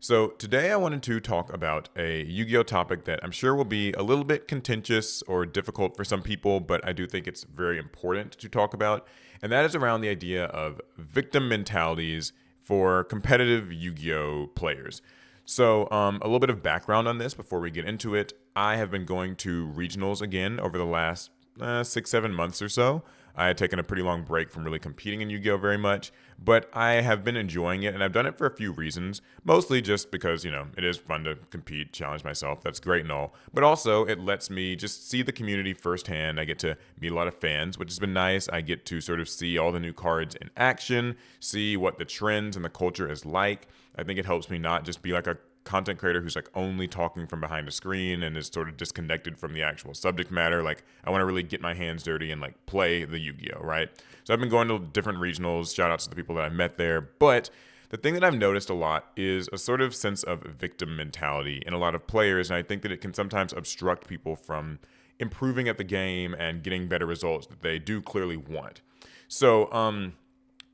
So, today I wanted to talk about a Yu Gi Oh topic that I'm sure will be a little bit contentious or difficult for some people, but I do think it's very important to talk about. And that is around the idea of victim mentalities for competitive Yu Gi Oh players. So, a little bit of background on this before we get into it. I have been going to regionals again over the last 6, 7 months or so. I had taken a pretty long break from really competing in Yu Gi Oh! Very much, but I have been enjoying it, and I've done it for a few reasons. Mostly just because, it is fun to compete, challenge myself. That's great and all. But also, it lets me just see the community firsthand. I get to meet a lot of fans, which has been nice. I get to sort of see all the new cards in action, see what the trends and the culture is like. I think it helps me not just be like a content creator who's like only talking from behind a screen and is sort of disconnected from the actual subject matter. Like, I want to really get my hands dirty and like play the Yu-Gi-Oh, right? So I've been going to different regionals. Shout outs to the people that I met there. But the thing that I've noticed a lot is a sort of sense of victim mentality in a lot of players, and I think that it can sometimes obstruct people from improving at the game and getting better results that they do clearly want. So,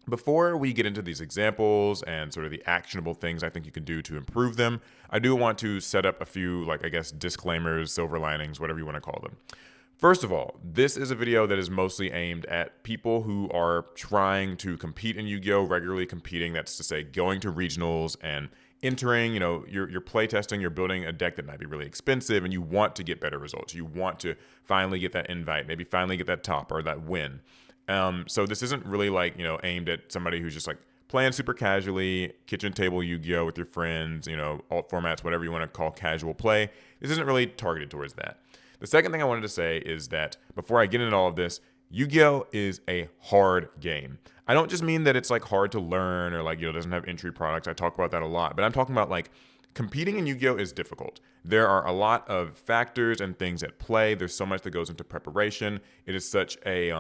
before we get into these examples and sort of the actionable things I think you can do to improve them, I do want to set up a few, like, I guess, disclaimers, silver linings, whatever you want to call them. First of all, this is a video that is mostly aimed at people who are trying to compete in Yu-Gi-Oh! Regularly competing. That's to say, going to regionals and entering, you're playtesting, you're building a deck that might be really expensive, and you want to get better results. You want to finally get that invite, maybe finally get that top or that win. So this isn't really like, aimed at somebody who's just like playing super casually, kitchen table Yu-Gi-Oh with your friends, alt formats, whatever you want to call casual play. This isn't really targeted towards that. The second thing I wanted to say is that before I get into all of this, Yu-Gi-Oh is a hard game. I don't just mean that it's like hard to learn or like, doesn't have entry products. I talk about that a lot, but I'm talking about like competing in Yu-Gi-Oh is difficult. There are a lot of factors and things at play. There's so much that goes into preparation. It is such a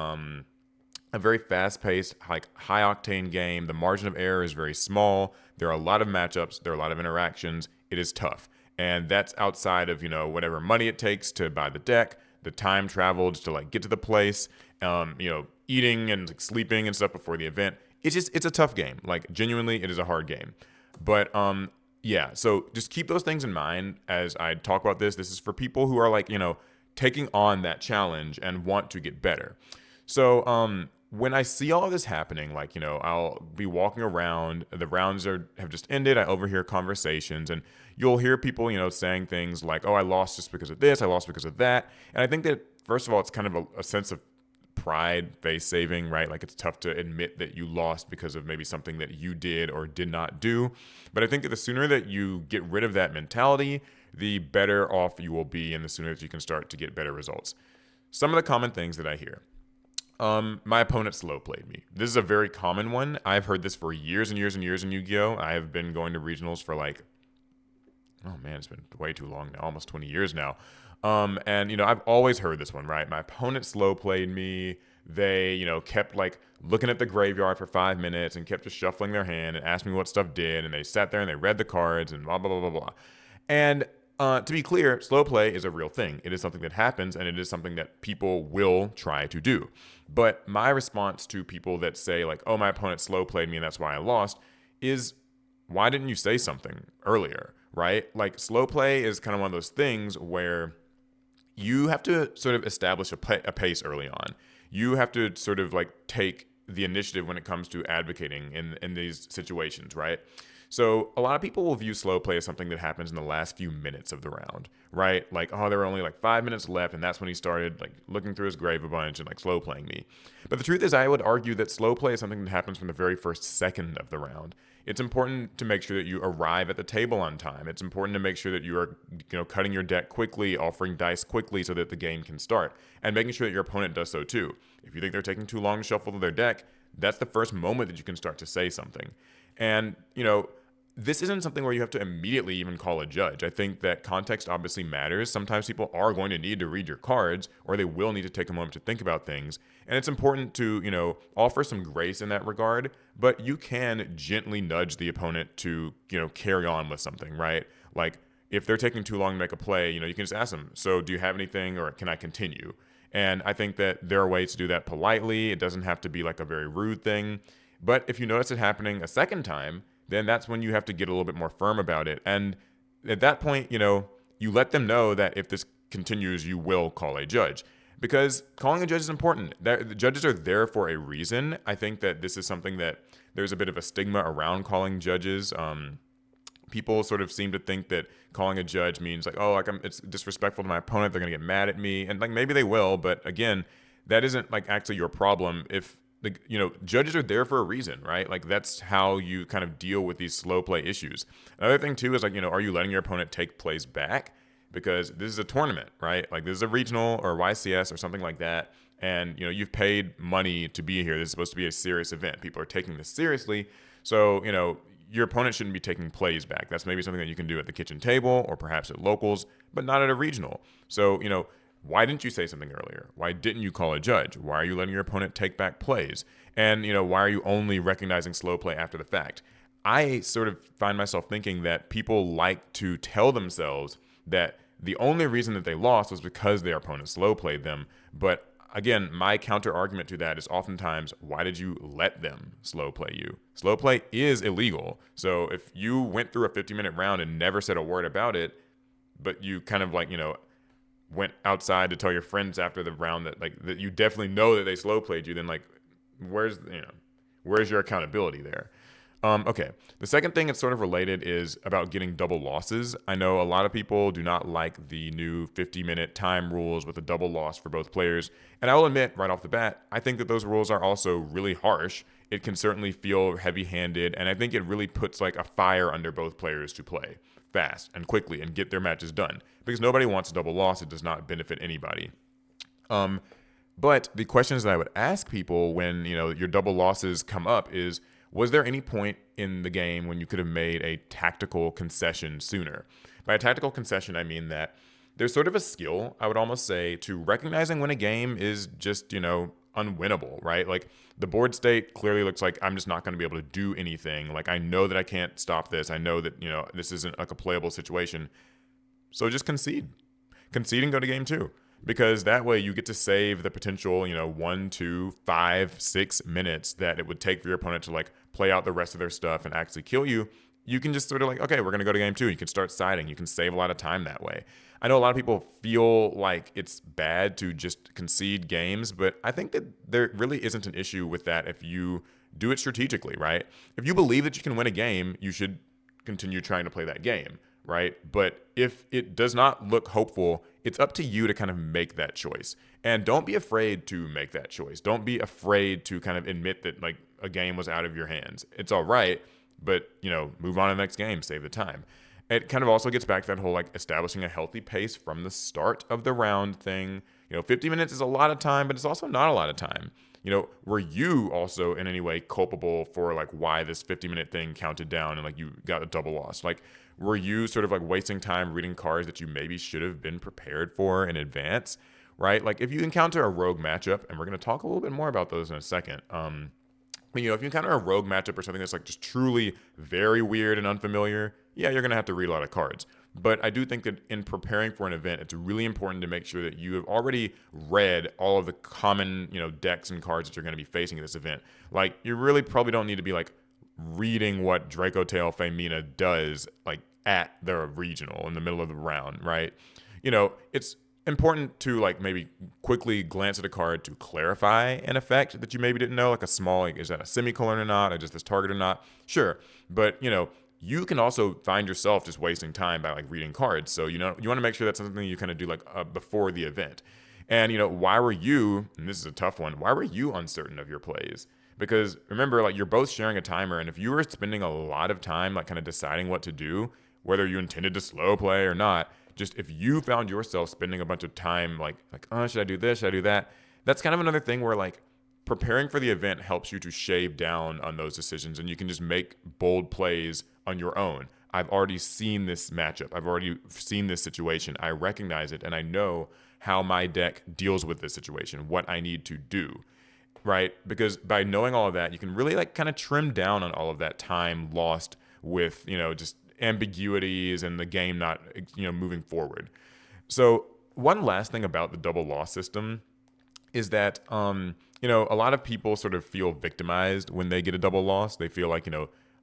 very fast-paced, like high-octane game. The margin of error is very small. There are a lot of matchups. There are a lot of interactions. It is tough, and that's outside of whatever money it takes to buy the deck, the time traveled to like get to the place, eating and like, sleeping and stuff before the event. It's a tough game. Like genuinely, it is a hard game. But yeah. So just keep those things in mind as I talk about this. This is for people who are like taking on that challenge and want to get better. So when I see all of this happening, like, I'll be walking around, the rounds have just ended. I overhear conversations, and you'll hear people, saying things like, oh, I lost just because of this, I lost because of that. And I think that, first of all, it's kind of a sense of pride, face saving, right? Like, it's tough to admit that you lost because of maybe something that you did or did not do. But I think that the sooner that you get rid of that mentality, the better off you will be, and the sooner that you can start to get better results. Some of the common things that I hear. My opponent slow played me. This is a very common one. I've heard this for years and years and years in Yu-Gi-Oh! I have been going to regionals for like, oh man, it's been way too long now, almost 20 years now. And I've always heard this one, right? My opponent slow played me. They, kept like looking at the graveyard for 5 minutes and kept just shuffling their hand and asked me what stuff did. And they sat there and they read the cards and blah, blah, blah, blah, blah. And to be clear, slow play is a real thing. It is something that happens, and it is something that people will try to do. But my response to people that say, like, oh, my opponent slow played me and that's why I lost, is why didn't you say something earlier, right? Like, slow play is kind of one of those things where you have to sort of establish a pace early on. You have to sort of like take the initiative when it comes to advocating in these situations, right? So a lot of people will view slow play as something that happens in the last few minutes of the round, right? Like, oh, there were only like 5 minutes left, and that's when he started like looking through his grave a bunch and like slow playing me. But the truth is, I would argue that slow play is something that happens from the very first second of the round. It's important to make sure that you arrive at the table on time. It's important to make sure that you are, cutting your deck quickly, offering dice quickly so that the game can start, and making sure that your opponent does so too. If you think they're taking too long to shuffle their deck, that's the first moment that you can start to say something. And, this isn't something where you have to immediately even call a judge. I think that context obviously matters. Sometimes people are going to need to read your cards, or they will need to take a moment to think about things. And it's important to, offer some grace in that regard, but you can gently nudge the opponent to, carry on with something, right? Like, if they're taking too long to make a play, you can just ask them, so do you have anything, or can I continue? And I think that there are ways to do that politely. It doesn't have to be like a very rude thing. But if you notice it happening a second time, then that's when you have to get a little bit more firm about it. And at that point, you let them know that if this continues, you will call a judge. Because calling a judge is important. The judges are there for a reason. I think that this is something that there's a bit of a stigma around calling judges. People sort of seem to think that calling a judge means like, oh, like it's disrespectful to my opponent. They're gonna get mad at me, and like maybe they will, but again, that isn't like actually your problem. If judges are there for a reason, right? Like that's how you kind of deal with these slow play issues. Another thing too is like, are you letting your opponent take plays back? Because this is a tournament, right? Like this is a regional or YCS or something like that. And, you've paid money to be here. This is supposed to be a serious event. People are taking this seriously. So, your opponent shouldn't be taking plays back. That's maybe something that you can do at the kitchen table or perhaps at locals, but not at a regional. So, why didn't you say something earlier? Why didn't you call a judge? Why are you letting your opponent take back plays? And, why are you only recognizing slow play after the fact? I sort of find myself thinking that people like to tell themselves that the only reason that they lost was because their opponent slow played them. But again, my counter argument to that is oftentimes, why did you let them slow play you? Slow play is illegal. So if you went through a 50-minute round and never said a word about it, but you kind of like, went outside to tell your friends after the round that you definitely know that they slow played you, then like, where's your accountability there? Okay. The second thing that's sort of related is about getting double losses. I know a lot of people do not like the new 50-minute time rules with a double loss for both players. And I will admit right off the bat, I think that those rules are also really harsh. It can certainly feel heavy-handed, and I think it really puts like a fire under both players to play fast and quickly and get their matches done. Because nobody wants a double loss. It does not benefit anybody. But the questions that I would ask people when, your double losses come up is, was there any point in the game when you could have made a tactical concession sooner? By a tactical concession, I mean that there's sort of a skill, I would almost say, to recognizing when a game is just, unwinnable, right? Like the board state clearly looks like I'm just not going to be able to do anything. Like I know that I can't stop this. I know that, this isn't like a playable situation. So just concede. Concede and go to game 2. Because that way you get to save the potential, 1, 2, 5, 6 minutes that it would take for your opponent to like play out the rest of their stuff and actually kill you. You can just sort of like, okay, we're going to go to game 2. You can start siding. You can save a lot of time that way. I know a lot of people feel like it's bad to just concede games, but I think that there really isn't an issue with that if you do it strategically, right? If you believe that you can win a game, you should continue trying to play that game, right? But if it does not look hopeful, it's up to you to kind of make that choice. And don't be afraid to make that choice. Don't be afraid to kind of admit that like a game was out of your hands. It's all right, but move on to the next game, save the time. It kind of also gets back to that whole like establishing a healthy pace from the start of the round thing. 50 minutes is a lot of time, but it's also not a lot of time. Were you also in any way culpable for like why this 50-minute thing counted down and like you got a double loss? Like, were you sort of like wasting time reading cards that you maybe should have been prepared for in advance, right? Like if you encounter a rogue matchup, and we're going to talk a little bit more about those in a second. If you encounter a rogue matchup or something that's like just truly very weird and unfamiliar, yeah, you're going to have to read a lot of cards. But I do think that in preparing for an event, it's really important to make sure that you have already read all of the common, decks and cards that you're going to be facing at this event. Like, you really probably don't need to be like reading what Dracotail Femina does like at the regional in the middle of the round, right? It's important to like maybe quickly glance at a card to clarify an effect that you maybe didn't know, like a small, like, is that a semicolon or not, or just this target or not? Sure, but you can also find yourself just wasting time by like reading cards. So you want to make sure that's something you kind of do like before the event. And why were you? And this is a tough one. Why were you uncertain of your plays? Because remember, like you're both sharing a timer, and if you were spending a lot of time like kind of deciding what to do, whether you intended to slow play or not, just if you found yourself spending a bunch of time like oh, should I do this? Should I do that? That's kind of another thing where like preparing for the event helps you to shave down on those decisions, and you can just make bold plays on your own. I've already seen this matchup. I've already seen this situation. I recognize it, and I know how my deck deals with this situation, what I need to do, right? Because by knowing all of that, you can really like kind of trim down on all of that time lost with, just ambiguities and the game not, moving forward. So one last thing about the double loss system is that, a lot of people sort of feel victimized when they get a double loss. They feel like,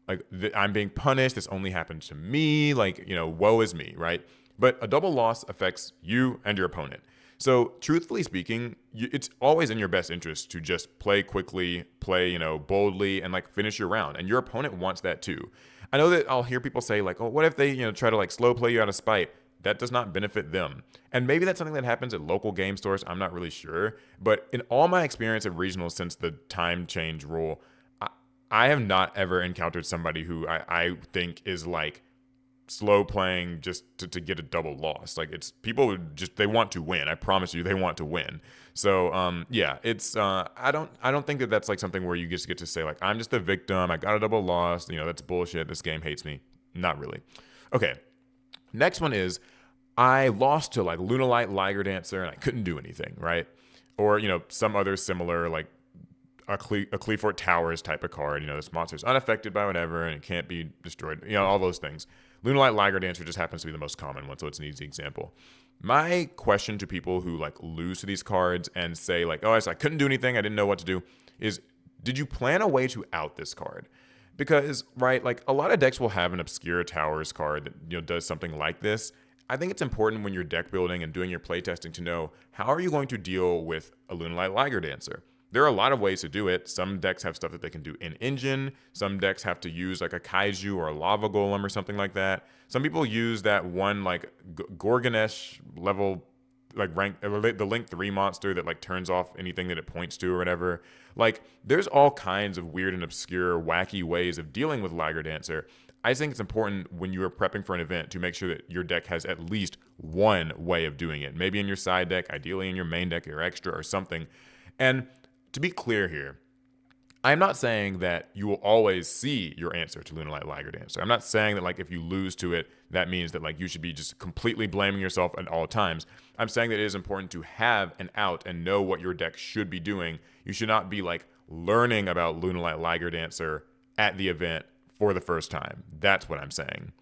like I'm being punished. This only happened to me. Like, woe is me, right? But a double loss affects you and your opponent. So, truthfully speaking, it's always in your best interest to just play quickly, play, boldly, and like finish your round. And your opponent wants that too. I know that I'll hear people say like, "Oh, what if they, try to like slow play you out of spite?" That does not benefit them. And maybe that's something that happens at local game stores. I'm not really sure. But in all my experience at regionals since the time change rule, I have not ever encountered somebody who I think is like slow playing just to get a double loss. Like, it's people who just, they want to win. I promise you, they want to win. So yeah, it's I don't think that that's like something where you just get to say like, I'm just the victim, I got a double loss, that's bullshit, this game hates me. Not really. Okay, next one is I lost to like Lunalight Liger Dancer and I couldn't do anything, right? Or some other similar like a Cleafort Towers type of card. This monster's unaffected by whatever and it can't be destroyed. All those things. Lunalight Liger Dancer just happens to be the most common one, so it's an easy example. My question to people who like lose to these cards and say like, oh, I couldn't do anything, I didn't know what to do, is did you plan a way to out this card? Because, right, like a lot of decks will have an obscure Towers card that does something like this. I think it's important when you're deck building and doing your playtesting to know how are you going to deal with a Lunalight Liger Dancer. There are a lot of ways to do it. Some decks have stuff that they can do in engine. Some decks have to use like a Kaiju or a Lava Golem or something like that. Some people use that one like Gorgonesh level like rank the Link 3 monster that like turns off anything that it points to or whatever. Like, there's all kinds of weird and obscure, wacky ways of dealing with Liger Dancer. I think it's important when you are prepping for an event to make sure that your deck has at least one way of doing it. Maybe in your side deck, ideally in your main deck or extra or something. And to be clear here, I'm not saying that you will always see your answer to Lunalight Liger Dancer. I'm not saying that like if you lose to it, that means that like you should be just completely blaming yourself at all times. I'm saying that it is important to have an out and know what your deck should be doing. You should not be like learning about Lunalight Liger Dancer at the event for the first time. That's what I'm saying.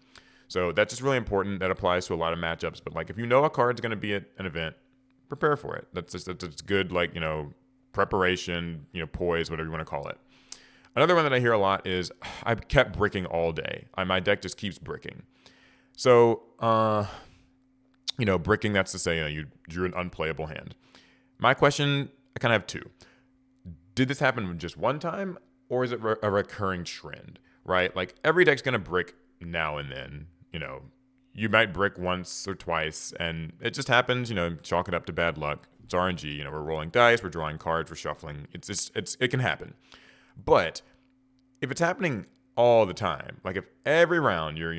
So that's just really important. That applies to a lot of matchups. But like if you know a card's going to be at an event, prepare for it. That's good, like, preparation, poise, whatever you want to call it. Another one that I hear a lot is I've kept bricking all day. My deck just keeps bricking. So, bricking, that's to say, you drew an unplayable hand. My question, I kind of have two. Did this happen just one time, or is it a recurring trend, right? Like, every deck's going to brick now and then. You might brick once or twice, and it just happens, chalk it up to bad luck. It's RNG, we're rolling dice, we're drawing cards, we're shuffling. It can happen. But if it's happening all the time, like if every round you're,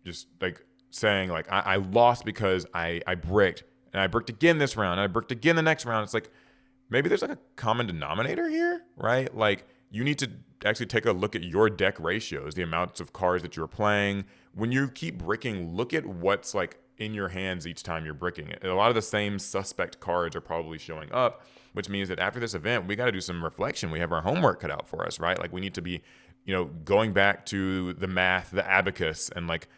just like saying like, I lost because I bricked, and I bricked again this round, and I bricked again the next round, it's like, maybe there's like a common denominator here, right? Like, you need to actually take a look at your deck ratios, the amounts of cards that you're playing. When you keep bricking, look at what's like in your hands each time you're bricking it. A lot of the same suspect cards are probably showing up, which means that after this event, we got to do some reflection. We have our homework cut out for us, right? Like, we need to be, going back to the math, the abacus, and like,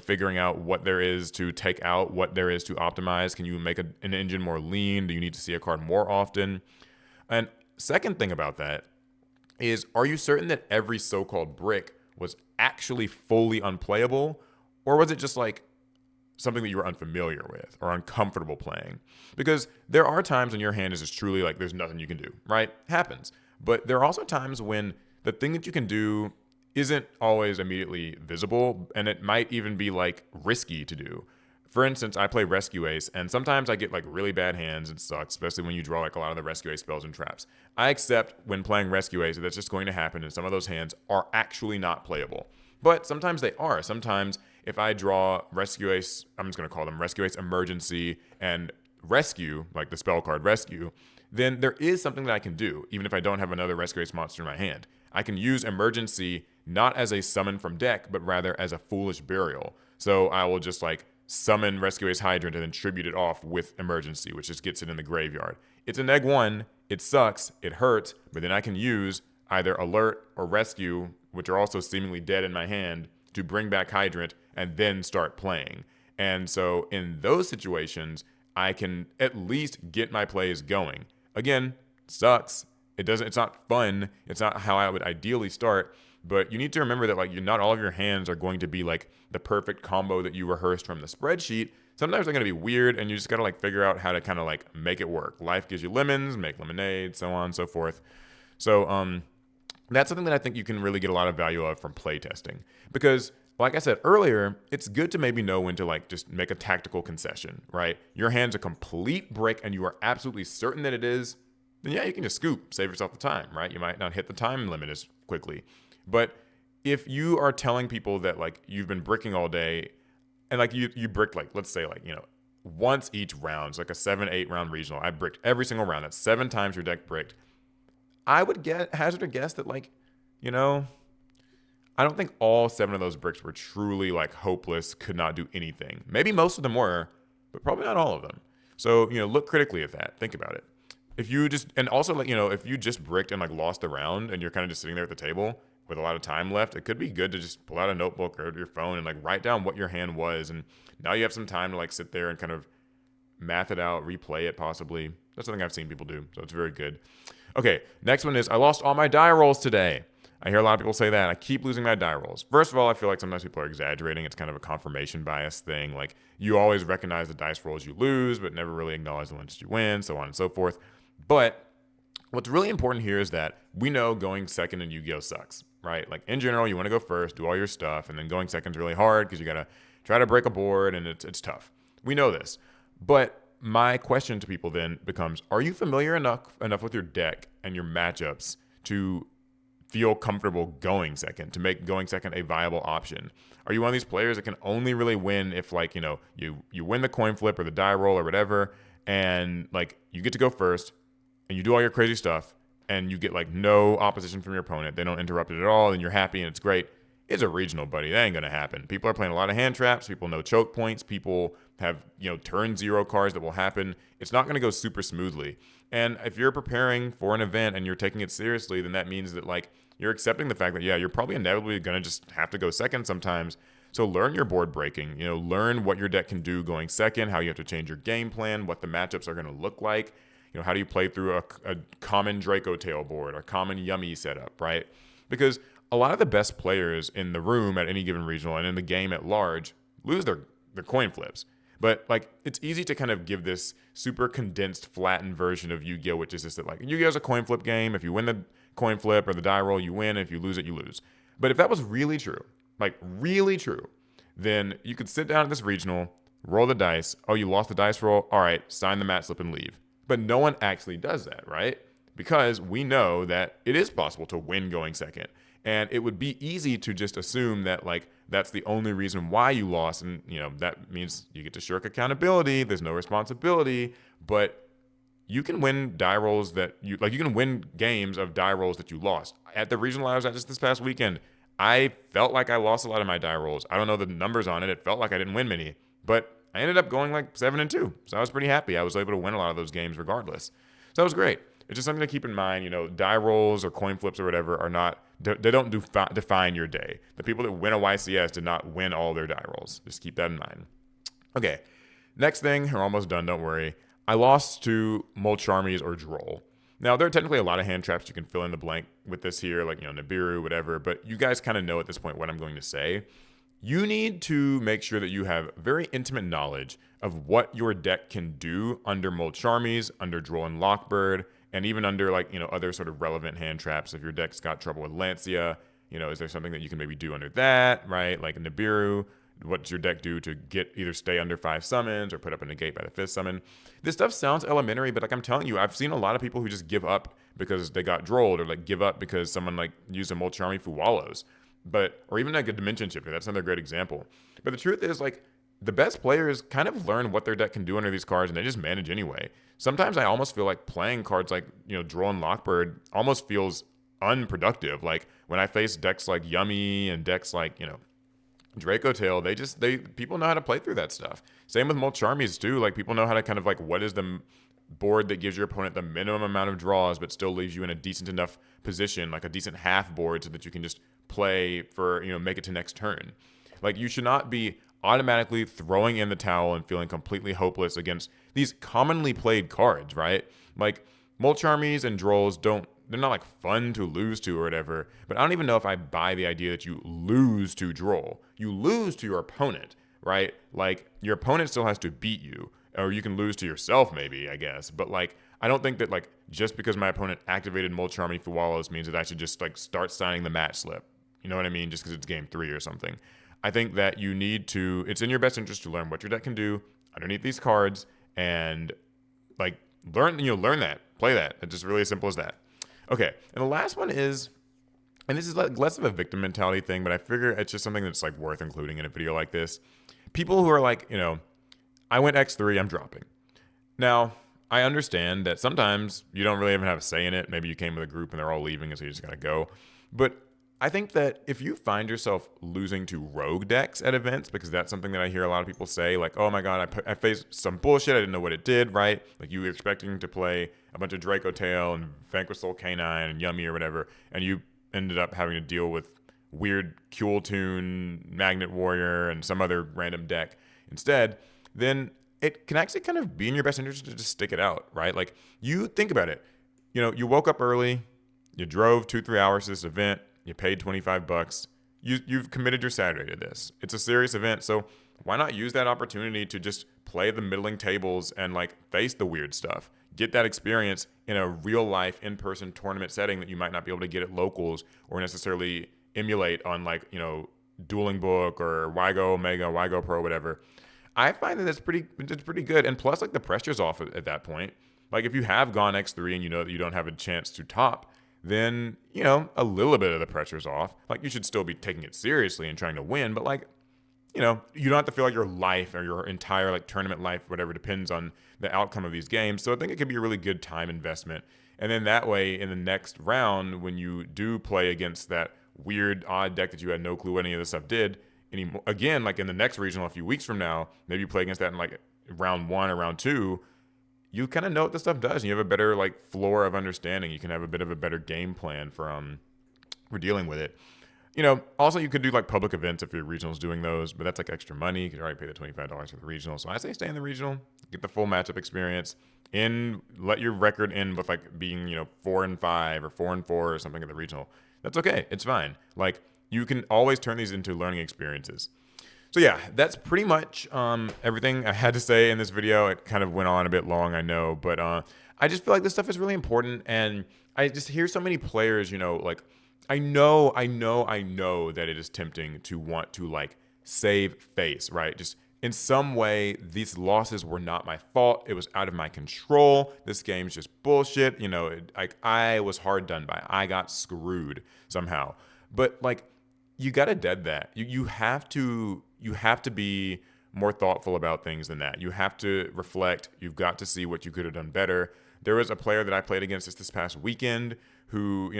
figuring out what there is to take out, what there is to optimize. Can you make an engine more lean? Do you need to see a card more often? And second thing about that is, are you certain that every so-called brick was actually fully unplayable? Or was it just like something that you were unfamiliar with or uncomfortable playing? Because there are times when your hand is just truly like, there's nothing you can do, right? Happens. But there are also times when the thing that you can do isn't always immediately visible, and it might even be like risky to do. For instance, I play Rescue Ace, and sometimes I get like really bad hands and sucks, especially when you draw like a lot of the Rescue Ace spells and traps. I accept when playing Rescue Ace that that's just going to happen, and some of those hands are actually not playable. But sometimes they are. Sometimes if I draw Rescue Ace, I'm just going to call them Rescue Ace Emergency and Rescue, like the spell card Rescue, then there is something that I can do, even if I don't have another Rescue Ace monster in my hand. I can use Emergency not as a summon from deck, but rather as a Foolish Burial. So I will just like summon Rescue Ace Hydrant and then tribute it off with Emergency, which just gets it in the graveyard. It's a neg 1, it sucks, it hurts, but then I can use either Alert or Rescue, which are also seemingly dead in my hand, to bring back Hydrant and then start playing. And so in those situations, I can at least get my plays going. Again, sucks. It's not fun. It's not how I would ideally start. But you need to remember that like not all of your hands are going to be like the perfect combo that you rehearsed from the spreadsheet. Sometimes they're going to be weird, and you just got to like figure out how to kind of like make it work. Life gives you lemons, make lemonade, so on and so forth. So that's something that I think you can really get a lot of value of from playtesting. Because, like I said earlier, it's good to maybe know when to like just make a tactical concession, right? Your hand's a complete brick and you are absolutely certain that it is, then yeah, you can just scoop, save yourself the time, right? You might not hit the time limit as quickly. But if you are telling people that like you've been bricking all day and like you bricked like, let's say like, once each round, it's like a 7-8 round regional. I bricked every single round. That's 7 times your deck bricked. I would hazard a guess that like, I don't think all 7 of those bricks were truly like hopeless, could not do anything. Maybe most of them were, but probably not all of them. So, look critically at that. Think about it. If you just, and also like, if you just bricked and like lost the round and you're kind of just sitting there at the table with a lot of time left, it could be good to just pull out a notebook or your phone and like write down what your hand was. And now you have some time to like sit there and kind of math it out, replay it possibly. That's something I've seen people do. So it's very good. Okay, next one is I lost all my die rolls today. I hear a lot of people say that. I keep losing my die rolls. First of all, I feel like sometimes people are exaggerating. It's kind of a confirmation bias thing. Like you always recognize the dice rolls you lose, but never really acknowledge the ones you win, so on and so forth. But what's really important here is that we know going second in Yu-Gi-Oh sucks, right? Like in general, you want to go first, do all your stuff, and then going second is really hard because you got to try to break a board and it's tough. We know this. But my question to people then becomes, are you familiar enough with your deck and your matchups to feel comfortable going second, to make going second a viable option? Are you one of these players that can only really win if like, you win the coin flip or the die roll or whatever, and like you get to go first and you do all your crazy stuff and you get like no opposition from your opponent, they don't interrupt it at all, and you're happy and it's great? It's a regional, buddy. That ain't going to happen. People are playing a lot of hand traps. People know choke points. People have, turn 0 cards that will happen. It's not going to go super smoothly. And if you're preparing for an event and you're taking it seriously, then that means that like you're accepting the fact that, yeah, you're probably inevitably going to just have to go second sometimes. So learn your board breaking, learn what your deck can do going second, how you have to change your game plan, what the matchups are going to look like. How do you play through a common Draco Tail board, a common Yummy setup, right? Because a lot of the best players in the room at any given regional and in the game at large lose their coin flips. But like it's easy to kind of give this super condensed, flattened version of Yu-Gi-Oh, which is just that like Yu-Gi-Oh is a coin flip game. If you win the coin flip or the die roll, you win. If you lose it, you lose. But if that was really true, like really true, then you could sit down at this regional, roll the dice. Oh, you lost the dice roll. All right, sign the mat slip and leave. But no one actually does that, right? Because we know that it is possible to win going second. And it would be easy to just assume that like that's the only reason why you lost. And, that means you get to shirk accountability. There's no responsibility. But you can win die rolls that you can win games of die rolls that you lost. At the regional I was at just this past weekend, I felt like I lost a lot of my die rolls. I don't know the numbers on it. It felt like I didn't win many. But I ended up going like 7-2. So I was pretty happy. I was able to win a lot of those games regardless. So that was great. It's just something to keep in mind. Die rolls or coin flips or whatever are not, they don't define your day. The people that win a YCS did not win all their die rolls. Just keep that in mind. Okay, next thing, we're almost done, don't worry. I lost to Molch Armies or Droll. Now, there are technically a lot of hand traps you can fill in the blank with this here, like, Nibiru, whatever, but you guys kind of know at this point what I'm going to say. You need to make sure that you have very intimate knowledge of what your deck can do under Molch Armies, under Droll and Lockbird, and even under other sort of relevant hand traps. If your deck's got trouble with Lancia, is there something that you can maybe do under that, right? Like Nibiru, what does your deck do to get either stay under 5 summons or put up a negate by the 5th summon? This stuff sounds elementary, but like I'm telling you, I've seen a lot of people who just give up because they got drolled, or like give up because someone like used a Molch Army Fuwalos. Or even like a Dimension Shifter. That's another great example. But the truth is, like, the best players kind of learn what their deck can do under these cards, and they just manage anyway. Sometimes I almost feel like playing cards like, Droll and Lockbird almost feels unproductive. Like, when I face decks like Yummy and decks like, Draco Tail, people know how to play through that stuff. Same with Molch Armies, too. Like, people know how to kind of, like, what is the board that gives your opponent the minimum amount of draws but still leaves you in a decent enough position, like a decent half board, so that you can just play for, make it to next turn. Like, you should not be automatically throwing in the towel and feeling completely hopeless against these commonly played cards, right? Like, Molch Armies and Drolls they're not like fun to lose to or whatever. But I don't even know if I buy the idea that you lose to Droll. You lose to your opponent, right? Like your opponent still has to beat you, or you can lose to yourself maybe, I guess. But like I don't think that like just because my opponent activated Molcharming Fuwalos means that I should just like start signing the match slip. You know what I mean? Just because it's game 3 or something. I think that you need to. It's in your best interest to learn what your deck can do underneath these cards and like learn that, play that. It's just really as simple as that. Okay, and the last one is, and this is like less of a victim mentality thing, but I figure it's just something that's like worth including in a video like this. People who are like, I went X3, I'm dropping. Now, I understand that sometimes you don't really even have a say in it. Maybe you came with a group and they're all leaving, and so you just gotta go. But I think that if you find yourself losing to rogue decks at events, because that's something that I hear a lot of people say, like, oh my god, I faced some bullshit, I didn't know what it did, right? Like you were expecting to play a bunch of Draco Tail and Vanquish Soul Canine and Yummy or whatever, and you ended up having to deal with weird Kuel Tune, Magnet Warrior, and some other random deck instead, then it can actually kind of be in your best interest to just stick it out, right? Like you think about it. You woke up early, you drove 2-3 hours to this event, you paid $25. You've committed your Saturday to this. It's a serious event, so why not use that opportunity to just play the middling tables and like face the weird stuff? Get that experience in a real life in-person tournament setting that you might not be able to get at locals or necessarily emulate on like, Dueling Book or Wygo Omega, Wygo Pro, whatever. I find that it's pretty good. And plus like the pressure's off at that point. Like if you have gone X3 and you know that you don't have a chance to top, then, a little bit of the pressure's off. Like, you should still be taking it seriously and trying to win, but, like, you don't have to feel like your life or your entire, like, tournament life, whatever, depends on the outcome of these games. So I think it could be a really good time investment. And then that way, in the next round, when you do play against that weird, odd deck that you had no clue what any of this stuff did, again, like, in the next regional a few weeks from now, maybe you play against that in, like, round 1 or round 2, you kind of know what this stuff does, and you have a better like floor of understanding. You can have a bit of a better game plan for dealing with it. Also you could do like public events if your regional's doing those, but that's like extra money. You could already pay the $25 for the regional. So I say stay in the regional, get the full matchup experience, and let your record end with like being 4-5 or 4-4 or something at the regional. That's okay. It's fine. Like you can always turn these into learning experiences. So yeah, that's pretty much everything I had to say in this video. It kind of went on a bit long, I know, but I just feel like this stuff is really important, and I just hear so many players, like I know that it is tempting to want to like save face, right? Just in some way, these losses were not my fault. It was out of my control. This game's just bullshit. Like I was hard done by. I got screwed somehow. But like, you gotta dead that. You have to be more thoughtful about things than that. You have to reflect. You've got to see what you could have done better. There was a player that I played against this past weekend who,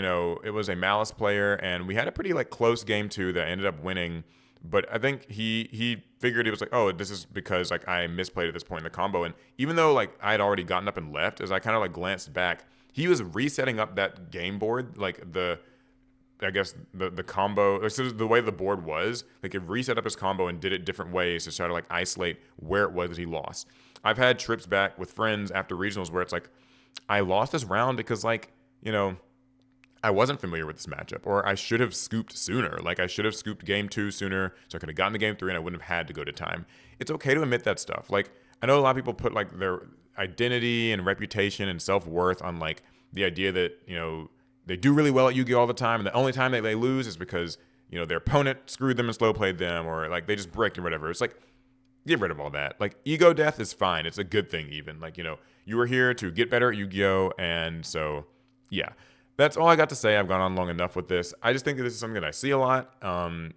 it was a Malice player, and we had a pretty like close game 2 that I ended up winning. But I think he figured, it was like, oh, this is because like I misplayed at this point in the combo. And even though like I had already gotten up and left, as I kind of like glanced back, he was resetting up that game board, like the combo, so the way the board was, like it reset up his combo and did it different ways to try to like isolate where it was that he lost. I've had trips back with friends after regionals where it's like, I lost this round because like, I wasn't familiar with this matchup, or I should have scooped sooner. Like I should have scooped game 2 sooner, so I could have gotten to game 3 and I wouldn't have had to go to time. It's okay to admit that stuff. Like I know a lot of people put like their identity and reputation and self-worth on like the idea that, they do really well at Yu-Gi-Oh all the time, and the only time that they lose is because, their opponent screwed them and slow played them, or like they just bricked or whatever. It's like, get rid of all that. Like ego death is fine. It's a good thing even. Like, you were here to get better at Yu-Gi-Oh, and so yeah. That's all I got to say. I've gone on long enough with this. I just think that this is something that I see a lot.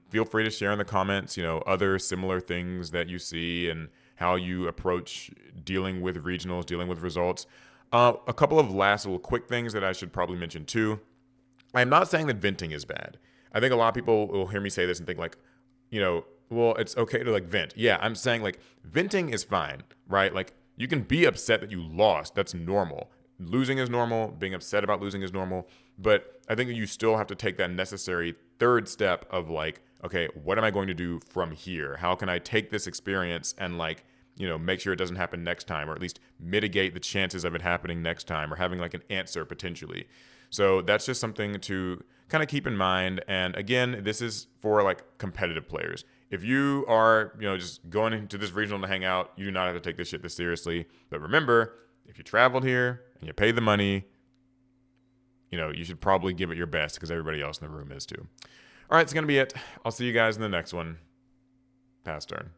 Feel free to share in the comments, other similar things that you see and how you approach dealing with regionals, dealing with results. A couple of last little quick things that I should probably mention too. I'm not saying that venting is bad. I think a lot of people will hear me say this and think like, well, it's okay to like vent. Yeah, I'm saying like venting is fine, right? Like you can be upset that you lost. That's normal. Losing is normal. Being upset about losing is normal. But I think that you still have to take that necessary third step of like, okay, what am I going to do from here? How can I take this experience and like, make sure it doesn't happen next time, or at least mitigate the chances of it happening next time, or having like an answer potentially. So that's just something to kind of keep in mind. And again, this is for like competitive players. If you are, just going into this regional to hang out, you do not have to take this shit this seriously. But remember, if you traveled here and you pay the money, you should probably give it your best because everybody else in the room is too. All right, it's going to be it. I'll see you guys in the next one. Pass turn.